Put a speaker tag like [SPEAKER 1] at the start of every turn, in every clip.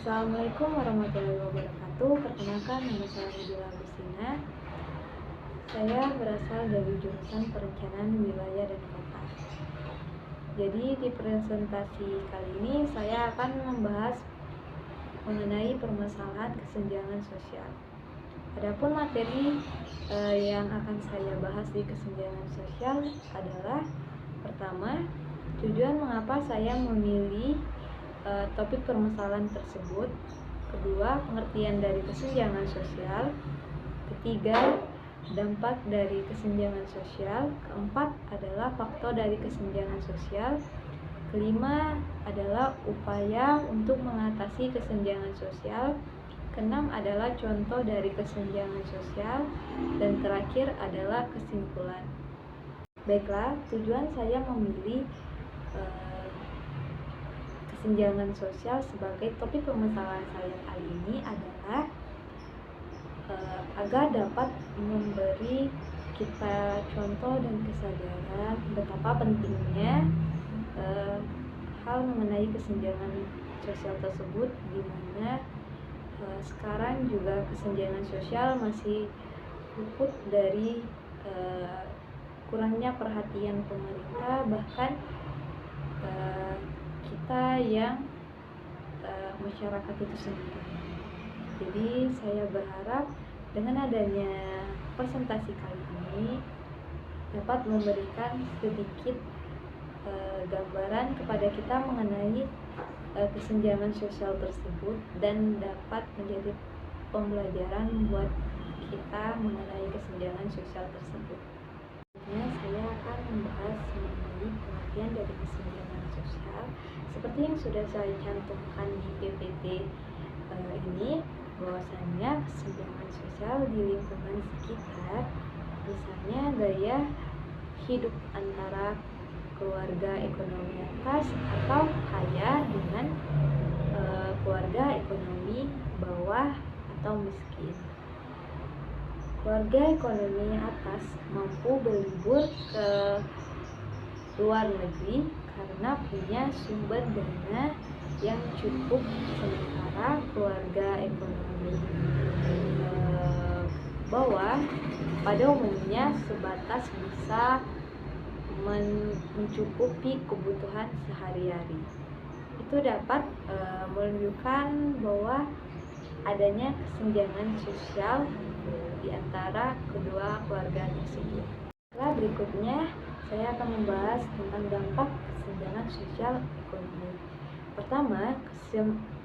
[SPEAKER 1] Assalamualaikum warahmatullahi wabarakatuh. Perkenalkan, nama saya Nabila Agustina. Saya berasal dari jurusan Perencanaan Wilayah dan Kota. Jadi di presentasi kali ini saya akan membahas mengenai permasalahan kesenjangan sosial. Adapun materi yang akan saya bahas di kesenjangan sosial adalah: pertama, tujuan mengapa saya memilih topik permasalahan tersebut. Kedua, pengertian dari kesenjangan sosial. Ketiga, dampak dari kesenjangan sosial. Keempat adalah faktor dari kesenjangan sosial. Kelima adalah upaya untuk mengatasi kesenjangan sosial. Keenam adalah contoh dari kesenjangan sosial. Dan terakhir adalah kesimpulan. Baiklah, tujuan saya memilih kesenjangan sosial sebagai topik permasalahan saya kali ini adalah agar dapat memberi kita contoh dan kesadaran betapa pentingnya hal mengenai kesenjangan sosial tersebut, di mana sekarang juga kesenjangan sosial masih luput dari kurangnya perhatian pemerintah, bahkan kita yang masyarakat itu sendiri. Jadi saya berharap dengan adanya presentasi kali ini dapat memberikan sedikit gambaran kepada kita mengenai kesenjangan sosial tersebut dan dapat menjadi pembelajaran buat kita mengenai kesenjangan sosial tersebut. Saya akan membahas mengenai pengertian dari kesenjangan sosial seperti yang sudah saya cantumkan di PPT ini, bahwasanya kesenjangan sosial di lingkungan sekitar, misalnya gaya hidup antara keluarga ekonomi atas atau kaya dengan keluarga ekonomi bawah atau miskin. Keluarga ekonomi atas mampu berlibur ke luar negeri karena punya sumber dana yang cukup, sementara keluarga ekonomi bawah pada umumnya sebatas bisa mencukupi kebutuhan sehari-hari. Itu dapat menunjukkan bahwa adanya kesenjangan sosial di antara kedua keluarga tersebut. Setelah berikutnya, saya akan membahas tentang dampak kesenjangan sosial ekonomi. Pertama,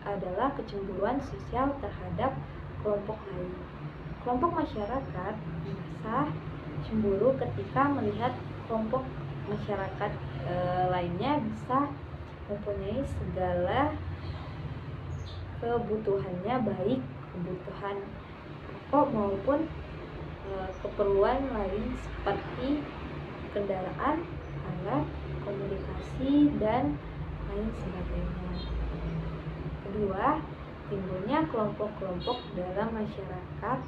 [SPEAKER 1] adalah kecemburuan sosial terhadap kelompok lain. Kelompok masyarakat merasa cemburu ketika melihat kelompok masyarakat lainnya bisa mempunyai segala kebutuhannya, baik kebutuhan pokok maupun keperluan lain seperti kendaraan, alat, komunikasi, dan lain sebagainya. Kedua, timbulnya kelompok-kelompok dalam masyarakat.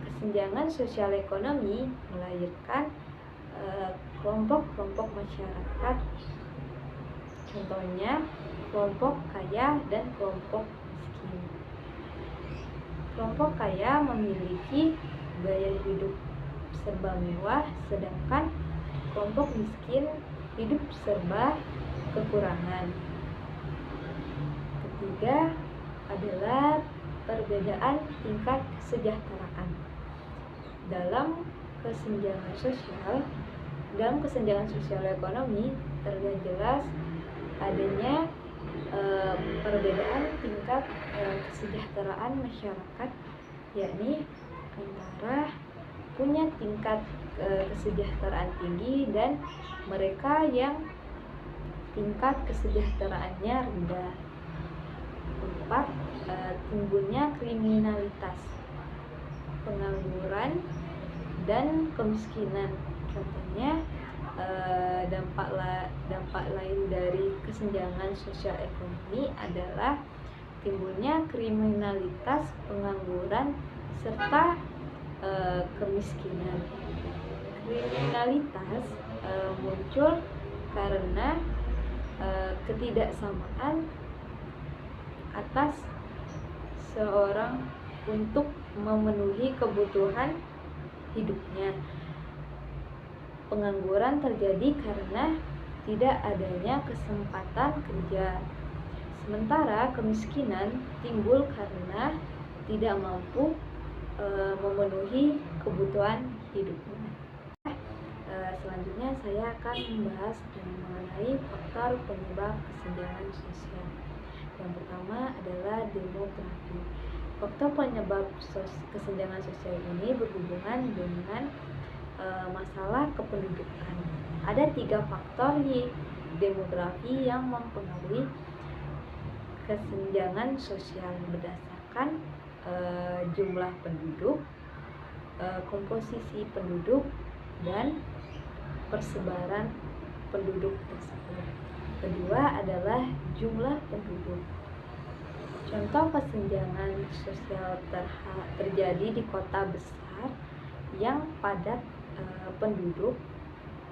[SPEAKER 1] Kesenjangan sosial ekonomi melahirkan kelompok-kelompok masyarakat, contohnya kelompok kaya dan kelompok miskin. Kelompok kaya memiliki gaya hidup serba mewah, sedangkan kelompok miskin hidup serba kekurangan. Ketiga adalah perbedaan tingkat kesejahteraan. Dalam kesenjangan sosial ekonomi terlihat jelas adanya perbedaan tingkat kesejahteraan masyarakat, yakni antara punya tingkat kesejahteraan tinggi dan mereka yang tingkat kesejahteraannya rendah. Keempat, timbulnya kriminalitas, pengangguran, dan kemiskinan. Contohnya, dampak lain dari kesenjangan sosial ekonomi adalah timbulnya kriminalitas, pengangguran, serta kemiskinan. Kriminalitas muncul karena ketidaksamaan atas seorang untuk memenuhi kebutuhan hidupnya. Pengangguran terjadi karena tidak adanya kesempatan kerja. Sementara kemiskinan timbul karena tidak mampu memenuhi kebutuhan hidupnya. Selanjutnya saya akan membahas mengenai faktor penyebab kesenjangan sosial. Yang pertama adalah demografi. Faktor penyebab kesenjangan sosial ini berhubungan dengan masalah kependudukan. Ada 3 faktor demografi yang mempengaruhi kesenjangan sosial berdasarkan jumlah penduduk, komposisi penduduk, dan persebaran penduduk tersebut. Kedua adalah jumlah penduduk. Contoh kesenjangan sosial terjadi di kota besar yang padat penduduk.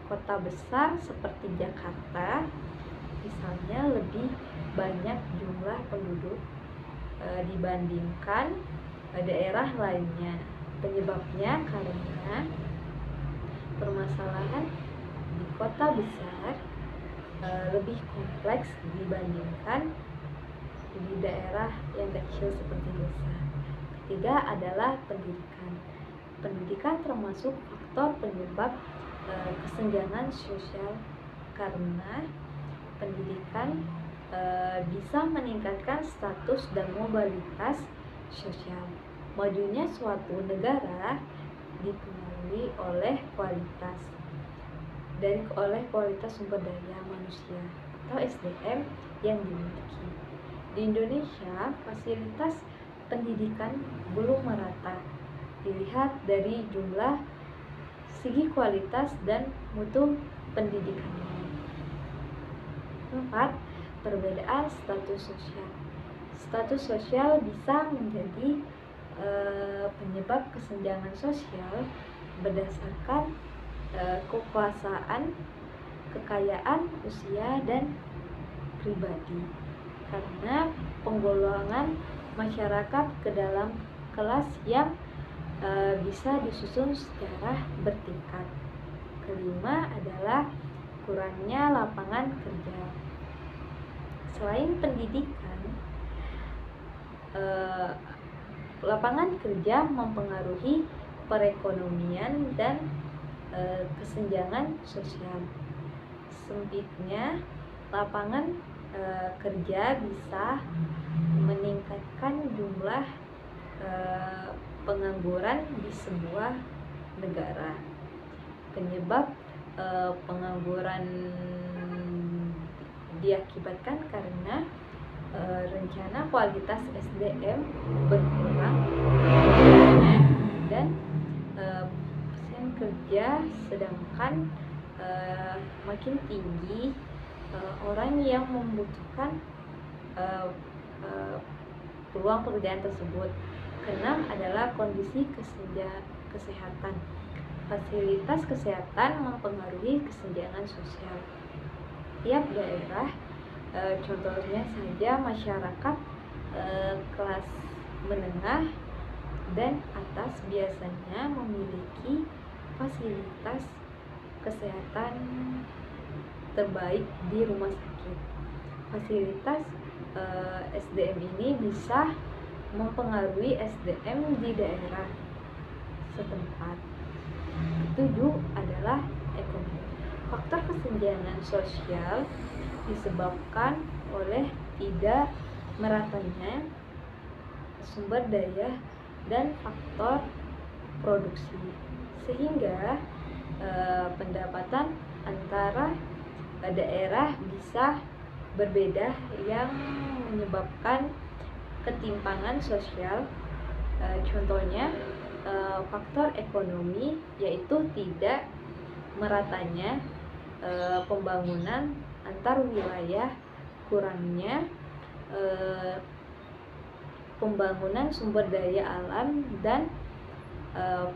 [SPEAKER 1] Kota besar seperti Jakarta misalnya lebih banyak jumlah penduduk dibandingkan daerah lainnya. Penyebabnya karena permasalahan di kota besar lebih kompleks dibandingkan di daerah yang kecil seperti desa. Ketiga adalah pendidikan. Pendidikan termasuk faktor penyebab kesenjangan sosial karena pendidikan bisa meningkatkan status dan mobilitas sosial. Majunya suatu negara dipengaruhi oleh kualitas sumber daya manusia atau SDM yang dimiliki. Di Indonesia, fasilitas pendidikan belum merata dilihat dari jumlah, segi kualitas, dan mutu pendidikannya. 4. Perbedaan status sosial. Status sosial bisa menjadi penyebab kesenjangan sosial berdasarkan kekuasaan, kekayaan, usia, dan pribadi. Karena penggolongan masyarakat ke dalam kelas yang bisa disusun secara bertingkat. Kelima adalah kurangnya lapangan kerja. Selain pendidikan, lapangan kerja mempengaruhi perekonomian dan kesenjangan sosial. Sempitnya lapangan kerja bisa meningkatkan jumlah pengangguran di sebuah negara. Penyebab pengangguran diakibatkan karena rencana kualitas SDM berkurang dan persen kerja, sedangkan makin tinggi orang yang membutuhkan peluang pekerjaan tersebut. Keenam adalah kondisi kesehatan. Fasilitas kesehatan mempengaruhi kesenjangan sosial. Tiap daerah, contohnya saja masyarakat kelas menengah dan atas biasanya memiliki fasilitas kesehatan terbaik di rumah sakit. Fasilitas SDM ini bisa mempengaruhi SDM di daerah setempat. Ketujuh adalah ekonomi. Faktor kesenjangan sosial disebabkan oleh tidak meratanya sumber daya dan faktor produksi, sehingga pendapatan antara daerah bisa berbeda yang menyebabkan ketimpangan sosial. Contohnya faktor ekonomi, yaitu tidak meratanya pembangunan antar wilayah, kurangnya pembangunan sumber daya alam, dan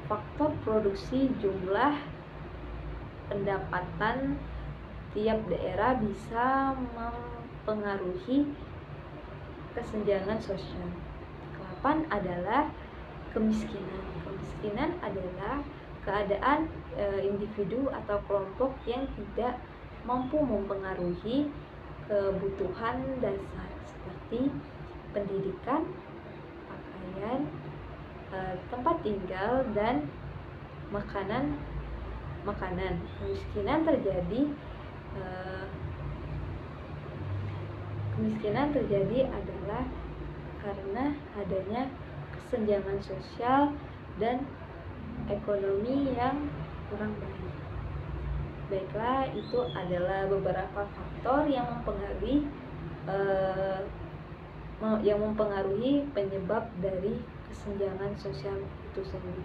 [SPEAKER 1] faktor produksi. Jumlah pendapatan tiap daerah bisa mempengaruhi kesenjangan sosial. Ke-8 adalah kemiskinan. Kemiskinan adalah keadaan individu atau kelompok yang tidak mampu mempengaruhi kebutuhan dasar seperti pendidikan, pakaian, tempat tinggal, dan makanan. Kemiskinan terjadi adalah karena adanya kesenjangan sosial dan ekonomi yang kurang baik. Baiklah, itu adalah beberapa faktor yang mempengaruhi penyebab dari kesenjangan sosial itu sendiri.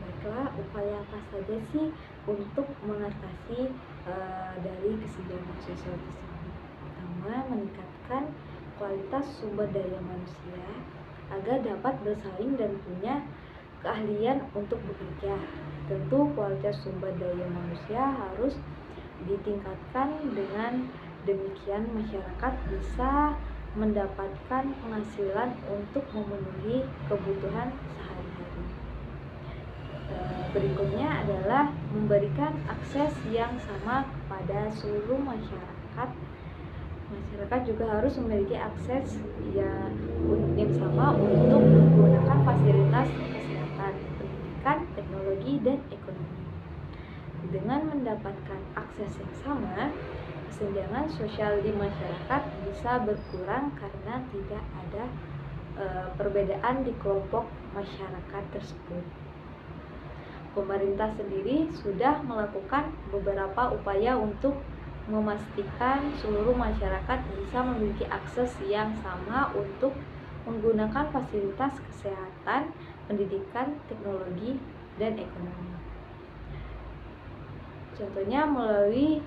[SPEAKER 1] Baiklah, upaya apa saja sih untuk mengatasi dari kesenjangan sosial tersebut? Pertama, meningkatkan kualitas sumber daya manusia agar dapat bersaing dan punya keahlian untuk bekerja. Tentu kualitas sumber daya manusia harus ditingkatkan, dengan demikian masyarakat bisa mendapatkan penghasilan untuk memenuhi kebutuhan sehari-hari. Berikutnya adalah memberikan akses yang sama kepada seluruh masyarakat. Masyarakat juga harus memiliki akses yang sama untuk menggunakan fasilitas kesehatan, pendidikan, teknologi, dan ekonomi. Dengan mendapatkan akses yang sama, kesenjangan sosial di masyarakat bisa berkurang karena tidak ada perbedaan di kelompok masyarakat tersebut. Pemerintah sendiri sudah melakukan beberapa upaya untuk memastikan seluruh masyarakat bisa memiliki akses yang sama untuk menggunakan fasilitas kesehatan, pendidikan, teknologi, dan ekonomi. Contohnya melalui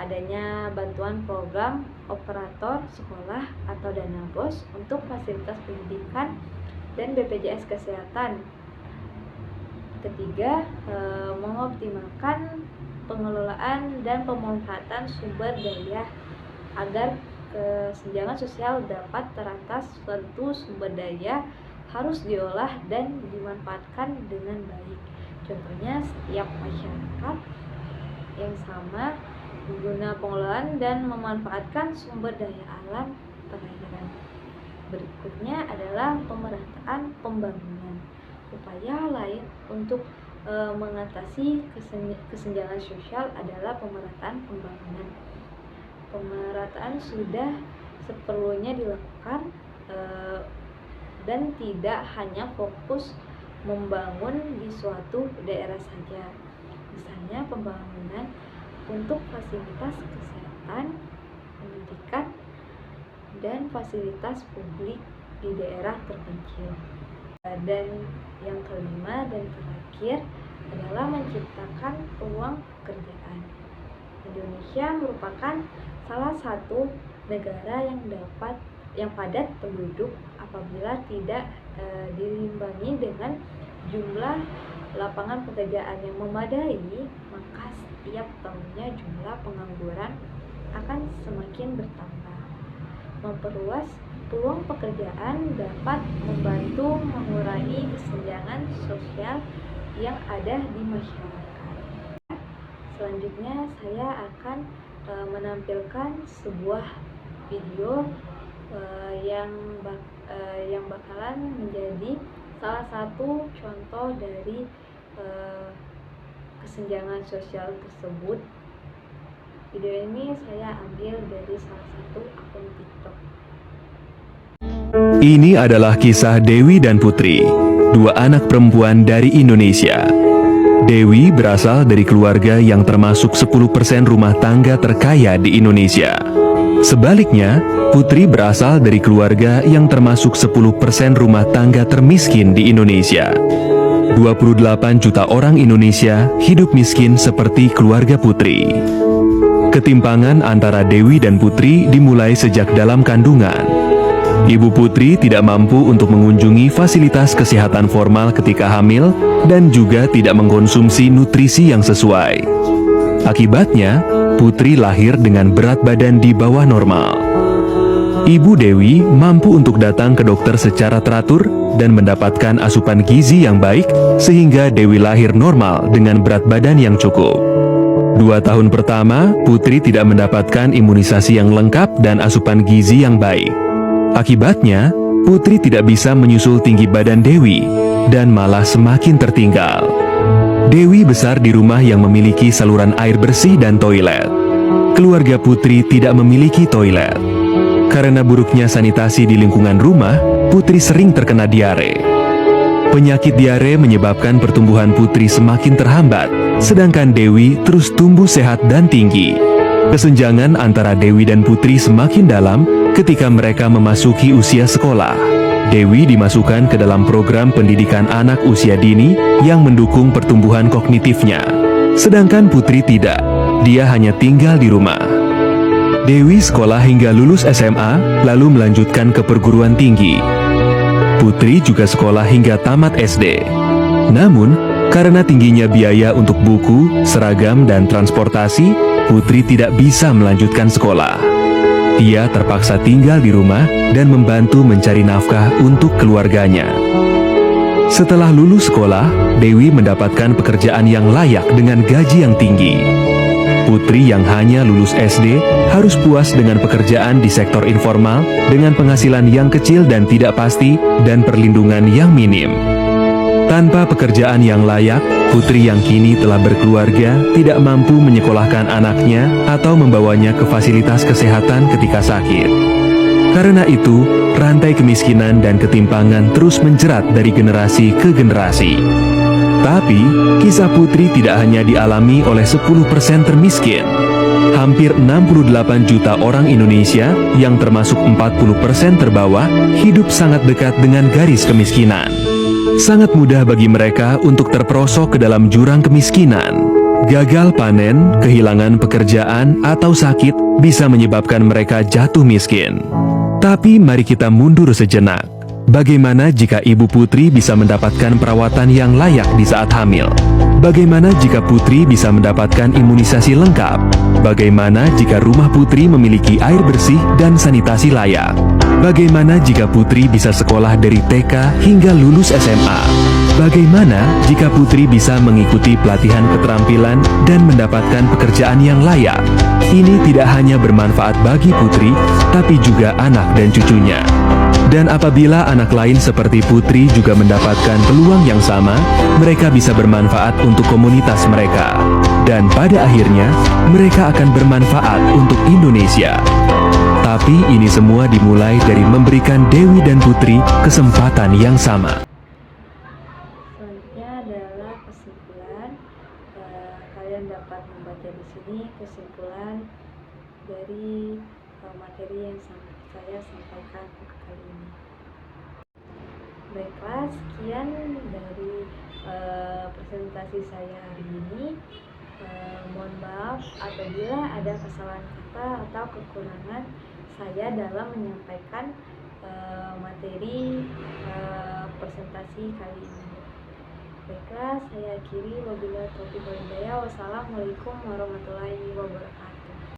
[SPEAKER 1] adanya bantuan program operator sekolah atau dana BOS untuk fasilitas pendidikan dan BPJS Kesehatan. Ketiga, mengoptimalkan pengelolaan dan pemanfaatan sumber daya agar kesenjangan sosial dapat teratas. Suatu sumber daya harus diolah dan dimanfaatkan dengan baik. Contohnya, setiap masyarakat yang sama guna pengelolaan dan memanfaatkan sumber daya alam perairan. Berikutnya adalah pemerataan pembangunan. Upaya lain untuk mengatasi kesenjangan sosial adalah pemerataan pembangunan. Pemerataan sudah seperlunya dilakukan dan tidak hanya fokus membangun di suatu daerah saja. Misalnya pembangunan untuk fasilitas kesehatan, pendidikan, dan fasilitas publik di daerah terpencil. Dan yang kelima dan terakhir adalah menciptakan peluang pekerjaan. Indonesia merupakan salah satu negara yang padat penduduk. Apabila tidak diimbangi dengan jumlah lapangan pekerjaan yang memadai, maka setiap tahunnya jumlah pengangguran akan semakin bertambah. Memperluas peluang pekerjaan dapat membantu mengurangi kesenjangan sosial yang ada di masyarakat. Selanjutnya saya akan menampilkan sebuah video yang bakalan menjadi salah satu contoh dari kesenjangan sosial tersebut. Video ini saya ambil dari salah satu akun TikTok.
[SPEAKER 2] Ini adalah kisah Dewi dan Putri, dua anak perempuan dari Indonesia. Dewi berasal dari keluarga yang termasuk 10% rumah tangga terkaya di Indonesia. Sebaliknya, Putri berasal dari keluarga yang termasuk 10% rumah tangga termiskin di Indonesia. 28 juta orang Indonesia hidup miskin seperti keluarga Putri. Ketimpangan antara Dewi dan Putri dimulai sejak dalam kandungan. Ibu Putri tidak mampu untuk mengunjungi fasilitas kesehatan formal ketika hamil dan juga tidak mengkonsumsi nutrisi yang sesuai. Akibatnya, Putri lahir dengan berat badan di bawah normal. Ibu Dewi mampu untuk datang ke dokter secara teratur dan mendapatkan asupan gizi yang baik sehingga Dewi lahir normal dengan berat badan yang cukup. 2 tahun pertama, Putri tidak mendapatkan imunisasi yang lengkap dan asupan gizi yang baik. Akibatnya, Putri tidak bisa menyusul tinggi badan Dewi dan malah semakin tertinggal. Dewi besar di rumah yang memiliki saluran air bersih dan toilet. Keluarga Putri tidak memiliki toilet. Karena buruknya sanitasi di lingkungan rumah, Putri sering terkena diare. Penyakit diare menyebabkan pertumbuhan Putri semakin terhambat, sedangkan Dewi terus tumbuh sehat dan tinggi. Kesenjangan antara Dewi dan Putri semakin dalam ketika mereka memasuki usia sekolah. Dewi dimasukkan ke dalam program pendidikan anak usia dini yang mendukung pertumbuhan kognitifnya. Sedangkan Putri tidak, dia hanya tinggal di rumah. Dewi sekolah hingga lulus SMA, lalu melanjutkan ke perguruan tinggi. Putri juga sekolah hingga tamat SD. Namun, karena tingginya biaya untuk buku, seragam, dan transportasi, Putri tidak bisa melanjutkan sekolah. Ia terpaksa tinggal di rumah dan membantu mencari nafkah untuk keluarganya. Setelah lulus sekolah, Dewi mendapatkan pekerjaan yang layak dengan gaji yang tinggi. Putri yang hanya lulus SD harus puas dengan pekerjaan di sektor informal dengan penghasilan yang kecil dan tidak pasti dan perlindungan yang minim. Tanpa pekerjaan yang layak, Putri yang kini telah berkeluarga tidak mampu menyekolahkan anaknya atau membawanya ke fasilitas kesehatan ketika sakit. Karena itu, rantai kemiskinan dan ketimpangan terus menjerat dari generasi ke generasi. Tapi, kisah Putri tidak hanya dialami oleh 10% termiskin. Hampir 68 juta orang Indonesia yang termasuk 40% terbawah hidup sangat dekat dengan garis kemiskinan. Sangat mudah bagi mereka untuk terperosok ke dalam jurang kemiskinan. Gagal panen, kehilangan pekerjaan, atau sakit bisa menyebabkan mereka jatuh miskin. Tapi mari kita mundur sejenak. Bagaimana jika Ibu Putri bisa mendapatkan perawatan yang layak di saat hamil? Bagaimana jika Putri bisa mendapatkan imunisasi lengkap? Bagaimana jika rumah Putri memiliki air bersih dan sanitasi layak? Bagaimana jika Putri bisa sekolah dari TK hingga lulus SMA? Bagaimana jika Putri bisa mengikuti pelatihan keterampilan dan mendapatkan pekerjaan yang layak? Ini tidak hanya bermanfaat bagi Putri, tapi juga anak dan cucunya. Dan apabila anak lain seperti Putri juga mendapatkan peluang yang sama, mereka bisa bermanfaat untuk komunitas mereka. Dan pada akhirnya, mereka akan bermanfaat untuk Indonesia. Tapi ini semua dimulai dari memberikan Dewi dan Putri kesempatan yang sama.
[SPEAKER 1] Selanjutnya adalah kesimpulan. Kalian dapat membaca di sini kesimpulan dari materi yang saya sampaikan kali ini. Baiklah, sekian dari presentasi saya hari ini. Mohon maaf apabila ada kesalahan kata atau kekurangan saya dalam menyampaikan materi presentasi kali ini. Baiklah, saya akhiri. Wabillahi taufiq wal hidayah. Wassalamualaikum warahmatullahi wabarakatuh.